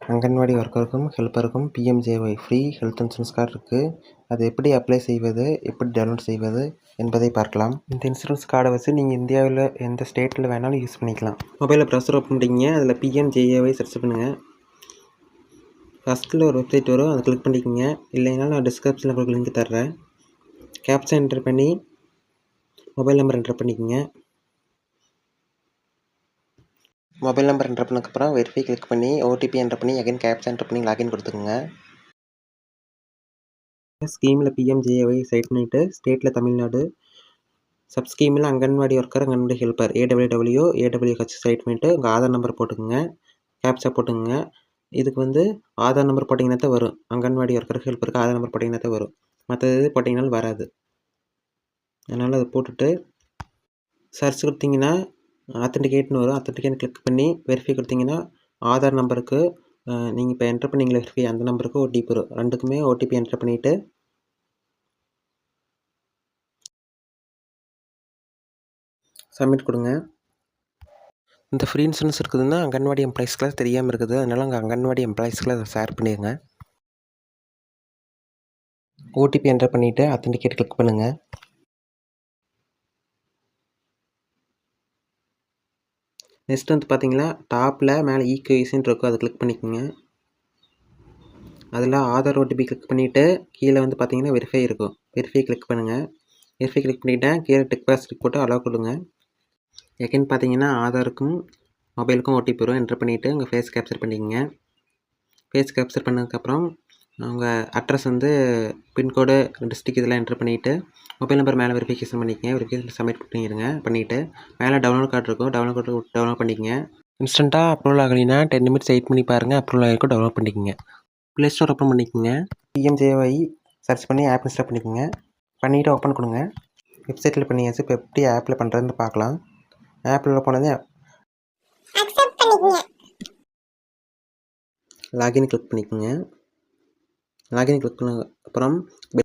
அங்கன்வாடி ஒர்க்கருக்கும் ஹெல்ப்பருக்கும் PMJAY free health insurance card இருக்குது. அதை எப்படி அப்ளை செய்வது, எப்படி டவுன்லோட் செய்வது என்பதை பார்க்கலாம். இந்த இன்சூரன்ஸ் கார்டை வச்சு நீங்கள் இந்தியாவில் எந்த ஸ்டேட்டில் வேணாலும் யூஸ் பண்ணிக்கலாம். மொபைலில் ப்ரௌசர் ஓப்பன் பண்ணிக்கிங்க. அதில் பிஎம்ஜேஏஒய் சர்ச் பண்ணுங்கள். ஃபஸ்ட்டில் ஒரு வெப்சைட் வரும், அதை கிளிக் பண்ணிக்கோங்க. இல்லைன்னா நான் டிஸ்கிரிப்ஷனில் உங்களுக்கு லிங்க் தர்றேன். கேப்சா என்டர் பண்ணி மொபைல் நம்பர் என்டர் பண்ணிக்கோங்க. மொபைல் நம்பர் என்டர் பண்ணதுக்கப்புறம் வெரிஃபை கிளிக் பண்ணி ஓடிபி என்டர் பண்ணி அகைன் கேப்சா என்டர் பண்ணி லாகின் கொடுத்துக்குங்க. ஸ்கீமில் பிஎம்ஜேஒய் செலக்ட் பண்ணிவிட்டு ஸ்டேட்டில் தமிழ்நாடு, சப்ஸ்கீமில் anganwadi worker, anganwadi helper AWH select பண்ணிவிட்டு உங்கள் ஆதார் நம்பர் போட்டுக்குங்க. கேப்சா போட்டுக்குங்க. இதுக்கு ஆதார் நம்பர் போட்டிங்கன்னா தான் வரும். அங்கன்வாடி ஒர்க்கருக்கு ஹெல்ப்பருக்கு ஆதார் நம்பர் போட்டிங்கன்னா தான் வரும். மற்றது போட்டிங்கனாலும் வராது. அதனால் அதை போட்டுட்டு சர்ச் கொடுத்தீங்கன்னா ஆத்தென்டிகேட்னு வரும். ஆத்தென்டிகேட் கிளிக் பண்ணி வெரிஃபை கொடுத்தீங்கன்னா ஆதார் நம்பருக்கு நீங்கள் இப்போ என்டர் பண்ணீங்களா வெரிஃபை, அந்த நம்பருக்கு ஓடிபி வரும். ரெண்டுக்குமே ஓடிபி என்டர் பண்ணிவிட்டு சப்மிட் கொடுங்க. இந்த ஃப்ரீ இன்சூரன்ஸ் இருக்குதுன்னா அங்கன்வாடி எம்ப்ளாயிஸ்க்குலாம் தெரியாமல் இருக்குது. அதனால் அங்கே அங்கன்வாடி எம்ப்ளாயிஸ்க்குலாம் அதை ஷேர் பண்ணிடுங்க. ஓடிபி என்டர் பண்ணிவிட்டு ஆத்தென்டிகேட் கிளிக் பண்ணுங்கள். நெக்ஸ்ட் பார்த்தீங்கன்னா டாப்பில் மேலே இகேஒய்சின்னு இருக்கும், அதை கிளிக் பண்ணிக்கோங்க. அதில் ஆதார் ஓடிபி கிளிக் பண்ணிவிட்டு கீழே பார்த்தீங்கன்னா வெரிஃபை இருக்கும். வெரிஃபை கிளிக் பண்ணுங்கள். வெரிஃபை கிளிக் பண்ணிவிட்டேன். கீழே டிக் பாக்ஸ் போட்டு அலோவ் கொடுங்க. எகைன் பார்த்தீங்கன்னா ஆதாருக்கும் மொபைலுக்கும் ஓடிபி வரும். என்டர் பண்ணிவிட்டு உங்கள் ஃபேஸ் கேப்சர் பண்ணிக்கோங்க. ஃபேஸ் கேப்சர் பண்ணதுக்கப்புறம் உங்கள் அட்ரஸ் பின்கோடு, டிஸ்ட்ரிக் இதெல்லாம் என்டர் பண்ணிவிட்டு மொபைல் நம்பர் மேலே வெரிஃபிகேஷன் பண்ணிக்கங்க. வெரிஃபிகேஷன் சப்மிட் பண்ணிவிட்டு மேலே டவுன்லோட் கார்டு இருக்கும், டவுன்லோட் பண்ணிக்கங்க. இன்ஸ்டண்ட்டாக அப்ரூவல் ஆகலைன்னா 10 நிமிட்ஸ் வெயிட் பண்ணி பாருங்கள். அப்ரூவல் ஆகிருக்கும், டவுன்லோட் பண்ணிக்கோங்க. ப்ளே ஸ்டோர் ஓப்பன் பண்ணிக்கோங்க. பிஎம்ஜேஒய் சர்ச் பண்ணி ஆப் இன்ஸ்டால் பண்ணிக்கோங்க. பண்ணிவிட்டு ஓப்பன் கொடுங்க. வெப்சைட்டில் பண்ணியாச்சு. இப்போ எப்படி ஆப்பில் பண்ணுறதுன்னு பார்க்கலாம். ஆப்பில் போனதே லாகின் கிளிக் பண்ணிக்கோங்க. லாகின் கிளிக் பண்ண அப்புறம்